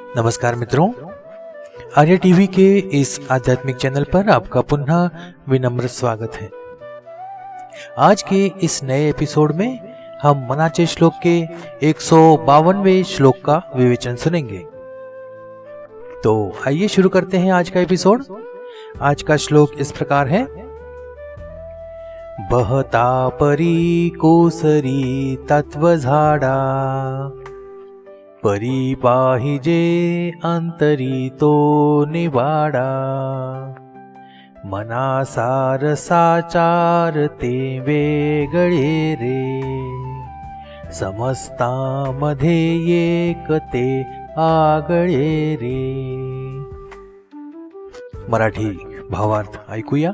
नमस्कार मित्रों, आर्य टीवी के इस आध्यात्मिक चैनल पर आपका पुनः विनम्र स्वागत है। आज के इस नए एपिसोड में हम मनाचे श्लोक के 152वें श्लोक का विवेचन सुनेंगे। तो आइए शुरू करते हैं आज का एपिसोड। आज का श्लोक इस प्रकार है। बहता परी कोसरी तत्व झाडा, परी पाहिजे अंतरी तो निवाडा, मनासार साचार ते वेगळे रे, समस्तामध्ये एक ते आगळे रे। मराठी भावार्थ ऐकूया।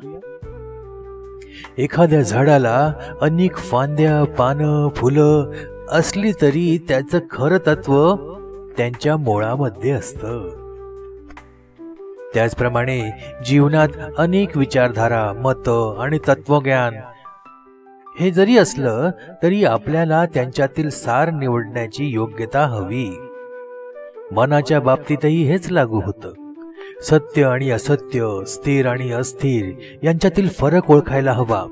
एखाद्या झाडाला अनेक फांद्या, पानं, फुलं असली तरी त्याचं खरं तत्व त्यांच्या मुळामध्ये असतं। त्याचप्रमाणे जीवनात अनेक विचारधारा, मत आणि तत्वज्ञान हे जरी असलं तरी आपल्याला त्यांच्यातील सार निवडण्याची योग्यता हवी। मनाच्या बाबतीतही हेच लागू होतं। सत्य आणि असत्य, स्थिर आणि अस्थिर यांच्यातील फरक ओळखायला हवा।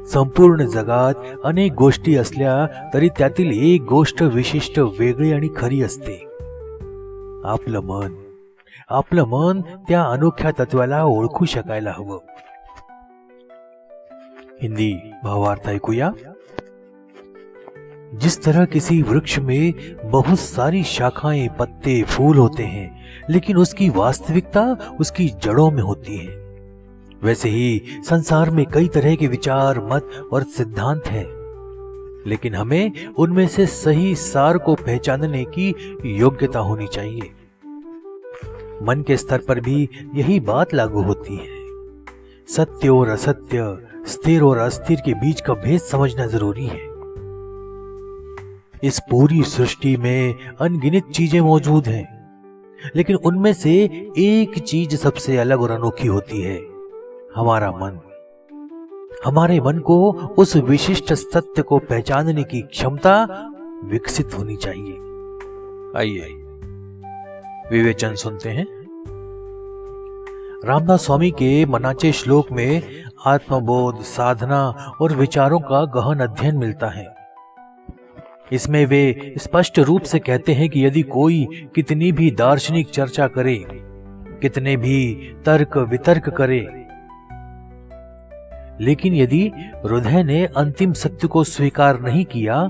संपूर्ण जगात अनेक गोष्टी असल्या तरी त्यातील एक गोष्ट विशिष्ट, वेगळी आणि खरी असते, आपलं मन त्या अनोख्या तत्वाला ओळखू शकायला हवं। हिंदी भावार्थ ऐकूया। जिस तरह किसी वृक्ष में बहुत सारी शाखाएं, पत्ते, फूल होते हैं, लेकिन उसकी वास्तविकता उसकी जड़ों में होती है, वैसे ही संसार में कई तरह के विचार, मत और सिद्धांत हैं, लेकिन हमें उनमें से सही सार को पहचानने की योग्यता होनी चाहिए। मन के स्तर पर भी यही बात लागू होती है। सत्य और असत्य, स्थिर और अस्थिर के बीच का भेद समझना जरूरी है। इस पूरी सृष्टि में अनगिनत चीजें मौजूद हैं, लेकिन उनमें से एक चीज सबसे अलग और अनोखी होती है, हमारा मन। हमारे मन को उस विशिष्ट सत्य को पहचानने की क्षमता विकसित होनी चाहिए। आइए विवेचन सुनते हैं। रामदास स्वामी के मनाचे श्लोक में आत्मबोध, साधना और विचारों का गहन अध्ययन मिलता है। इसमें वे स्पष्ट रूप से कहते हैं कि यदि कोई कितनी भी दार्शनिक चर्चा करे, कितने भी तर्क वितर्क करे, लेकिन यदि हृदय ने अंतिम सत्य को स्वीकार नहीं किया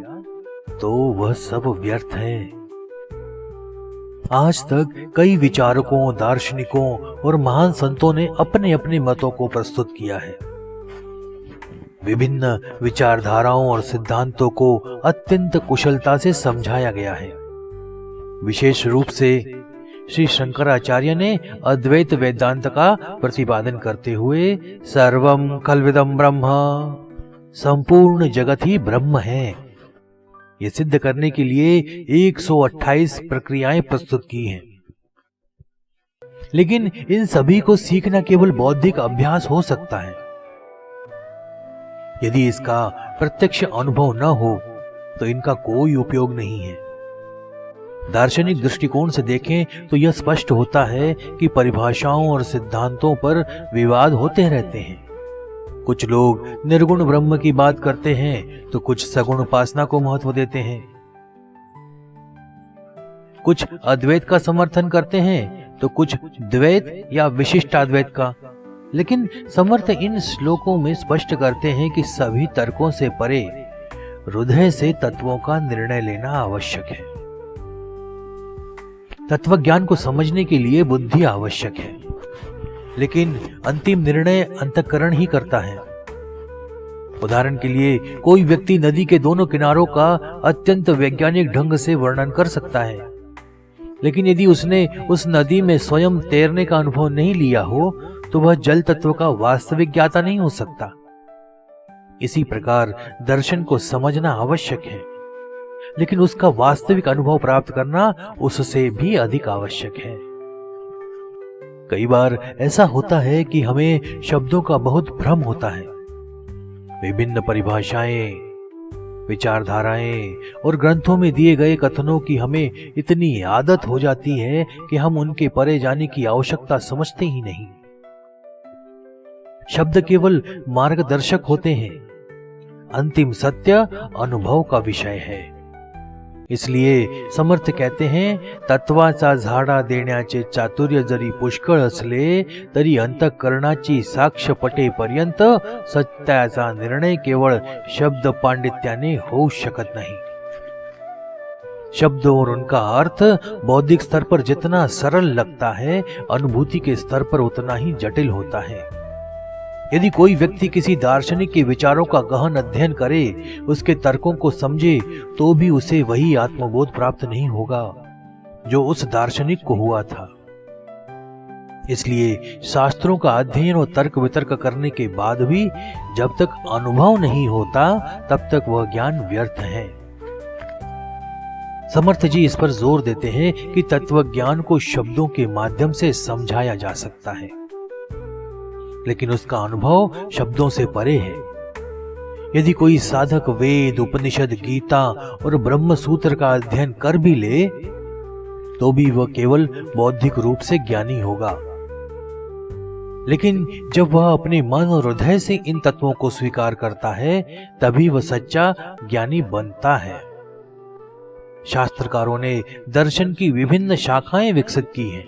तो वह सब व्यर्थ है। आज तक कई विचारकों, दार्शनिकों और महान संतों ने अपने अपने मतों को प्रस्तुत किया है। विभिन्न विचारधाराओं और सिद्धांतों को अत्यंत कुशलता से समझाया गया है। विशेष रूप से श्री शंकराचार्य ने अद्वैत वेदांत का प्रतिपादन करते हुए सर्वम खल्विदम ब्रह्म, संपूर्ण जगत ही ब्रह्म है, ये सिद्ध करने के लिए 128 प्रक्रियाएं प्रस्तुत की हैं। लेकिन इन सभी को सीखना केवल बौद्धिक अभ्यास हो सकता है। यदि इसका प्रत्यक्ष अनुभव न हो तो इनका कोई उपयोग नहीं है। दार्शनिक दृष्टिकोण से देखें तो यह स्पष्ट होता है कि परिभाषाओं और सिद्धांतों पर विवाद होते रहते हैं। कुछ लोग निर्गुण ब्रह्म की बात करते हैं तो कुछ सगुण उपासना को महत्व देते हैं। कुछ अद्वैत का समर्थन करते हैं तो कुछ द्वैत या विशिष्टाद्वैत का। लेकिन समर्थ इन श्लोकों में स्पष्ट करते हैं कि सभी तर्कों से परे हृदय से तत्वों का निर्णय लेना आवश्यक है। तत्वज्ञान को समझने के लिए बुद्धि आवश्यक है, लेकिन अंतिम निर्णय अंतःकरण ही करता है। उदाहरण के लिए कोई व्यक्ति नदी के दोनों किनारों का अत्यंत वैज्ञानिक ढंग से वर्णन कर सकता है, लेकिन यदि उसने उस नदी में स्वयं तैरने का अनुभव नहीं लिया हो तो वह जल तत्व का वास्तविक ज्ञाता नहीं हो सकता। इसी प्रकार दर्शन को समझना आवश्यक है, लेकिन उसका वास्तविक अनुभव प्राप्त करना उससे भी अधिक आवश्यक है। कई बार ऐसा होता है कि हमें शब्दों का बहुत भ्रम होता है। विभिन्न परिभाषाएं, विचारधाराएं और ग्रंथों में दिए गए कथनों की हमें इतनी आदत हो जाती है कि हम उनके परे जाने की आवश्यकता समझते ही नहीं। शब्द केवल मार्गदर्शक होते हैं, अंतिम सत्य अनुभव का विषय है। इसलिए समर्थ कहते हैं, तत्वाचा झाडा देण्याचे चातुर्य जरी पुष्कळ असले तरी अंतःकरणाची साक्ष पटेपर्यंत सत्याचा निर्णय केवळ शब्द पांडित्याने होऊ शकत नहीं। शब्द और उनका अर्थ बौद्धिक स्तर पर जितना सरल लगता है, अनुभूति के स्तर पर उतना ही जटिल होता है। यदि कोई व्यक्ति किसी दार्शनिक के विचारों का गहन अध्ययन करे, उसके तर्कों को समझे, तो भी उसे वही आत्मबोध प्राप्त नहीं होगा जो उस दार्शनिक को हुआ था। इसलिए शास्त्रों का अध्ययन और तर्क वितर्क करने के बाद भी जब तक अनुभव नहीं होता, तब तक वह ज्ञान व्यर्थ है। समर्थ जी इस पर जोर देते हैं कि तत्व ज्ञान को शब्दों के माध्यम से समझाया जा सकता है, लेकिन उसका अनुभव शब्दों से परे है। यदि कोई साधक वेद, उपनिषद, गीता और ब्रह्म सूत्र का अध्ययन कर भी ले, तो भी वह केवल बौद्धिक रूप से ज्ञानी होगा। लेकिन जब वह अपने मन और हृदय से इन तत्वों को स्वीकार करता है, तभी वह सच्चा ज्ञानी बनता है। शास्त्रकारों ने दर्शन की विभिन्न शाखाएं विकसित की हैं।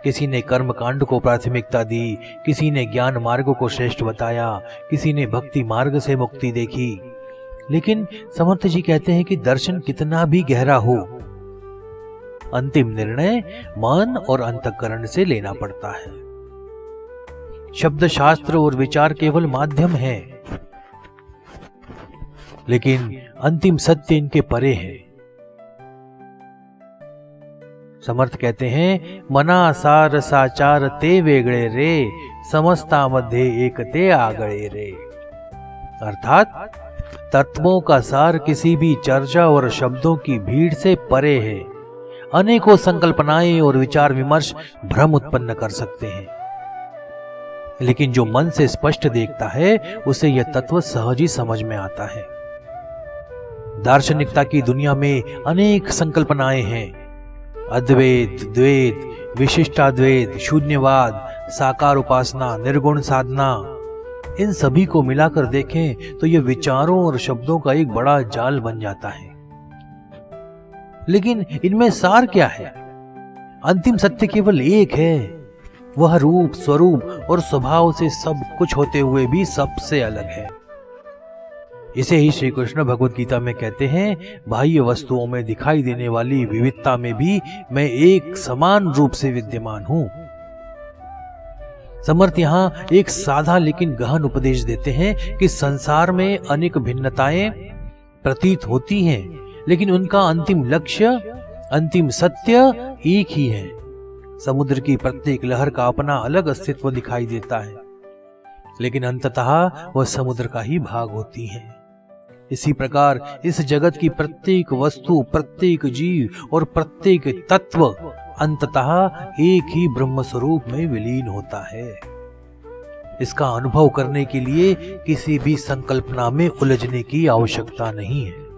किसी ने कर्म कांड को प्राथमिकता दी, किसी ने ज्ञान मार्ग को श्रेष्ठ बताया, किसी ने भक्ति मार्ग से मुक्ति देखी। लेकिन समर्थ जी कहते हैं कि दर्शन कितना भी गहरा हो, अंतिम निर्णय मन और अंतःकरण से लेना पड़ता है। शब्द, शास्त्र और विचार केवल माध्यम है, लेकिन अंतिम सत्य इनके परे है। समर्थ कहते हैं, मना सार साचार ते वेगळे रे, समस्ता मध्य एक ते आगळे रे। अर्थात तत्वों का सार किसी भी चर्चा और शब्दों की भीड़ से परे है। अनेकों संकल्पनाएं और विचार विमर्श भ्रम उत्पन्न कर सकते हैं, लेकिन जो मन से स्पष्ट देखता है, उसे यह तत्व सहज ही समझ में आता है। दार्शनिकता की दुनिया में अनेक संकल्पनाएं हैं। अद्वैत, द्वैत, विशिष्टाद्वैत, शून्यवाद, साकार उपासना, निर्गुण साधना, इन सभी को मिलाकर देखें तो यह विचारों और शब्दों का एक बड़ा जाल बन जाता है। लेकिन इनमें सार क्या है? अंतिम सत्य केवल एक है। वह रूप, स्वरूप और स्वभाव से सब कुछ होते हुए भी सबसे अलग है। इसे ही श्री कृष्ण भगवत गीता में कहते हैं, बाह्य वस्तुओं में दिखाई देने वाली विविधता में भी मैं एक समान रूप से विद्यमान हूं। समर्थ यहां एक साधा लेकिन गहन उपदेश देते हैं कि संसार में अनेक भिन्नताएं प्रतीत होती हैं, लेकिन उनका अंतिम लक्ष्य, अंतिम सत्य एक ही है। समुद्र की प्रत्येक लहर का अपना अलग अस्तित्व दिखाई देता है, लेकिन अंततः वह समुद्र का ही भाग होती है। इसी प्रकार इस जगत की प्रत्येक वस्तु, प्रत्येक जीव और प्रत्येक तत्व अंततः एक ही ब्रह्म स्वरूप में विलीन होता है। इसका अनुभव करने के लिए किसी भी संकल्पना में उलझने की आवश्यकता नहीं है।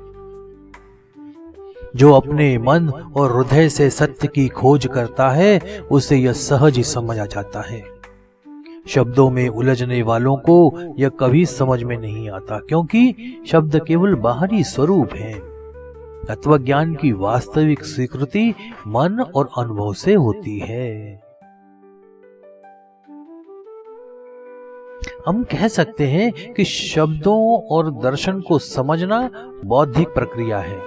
जो अपने मन और हृदय से सत्य की खोज करता है, उसे यह सहज ही समझ आ जाता है। शब्दों में उलझने वालों को यह कभी समझ में नहीं आता, क्योंकि शब्द केवल बाहरी स्वरूप है। तत्वज्ञान की वास्तविक स्वीकृति मन और अनुभव से होती है। हम कह सकते हैं कि शब्दों और दर्शन को समझना बौद्धिक प्रक्रिया है,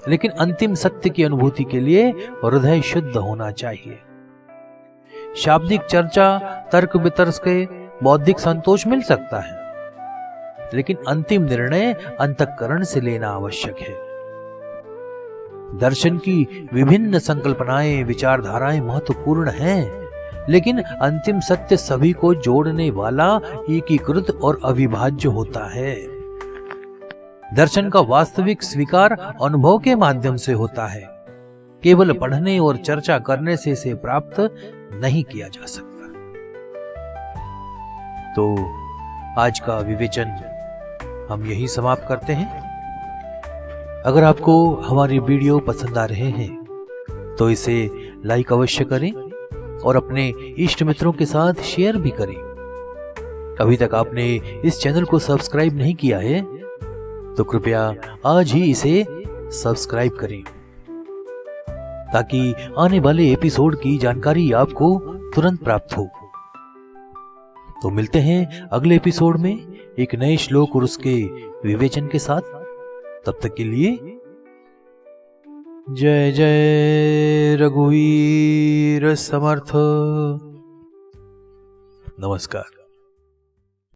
लेकिन अंतिम सत्य की अनुभूति के लिए हृदय शुद्ध होना चाहिए। शाब्दिक चर्चा, तर्क वितर्क के बौद्धिक संतोष मिल सकता है, लेकिन अंतिम निर्णय अंतःकरण से लेना आवश्यक है। दर्शन की विभिन्न संकल्पनाएं, विचारधाराएं महत्वपूर्ण हैं, लेकिन अंतिम सत्य सभी को जोड़ने वाला, एकीकृत और अविभाज्य होता है। दर्शन का वास्तविक स्वीकार अनुभव के माध्यम से होता है। केवल पढ़ने और चर्चा करने से इसे प्राप्त नहीं किया जा सकता। तो आज का विवेचन हम यही समाप्त करते हैं। अगर आपको हमारी वीडियो पसंद आ रहे हैं तो इसे लाइक अवश्य करें और अपने इष्ट मित्रों के साथ शेयर भी करें। अभी तक आपने इस चैनल को सब्सक्राइब नहीं किया है तो कृपया आज ही इसे सब्सक्राइब करें ताकि आने वाले एपिसोड की जानकारी आपको तुरंत प्राप्त हो। तो मिलते हैं अगले एपिसोड में एक नए श्लोक और उसके विवेचन के साथ। तब तक के लिए जय जय रघुवीर समर्थ। नमस्कार।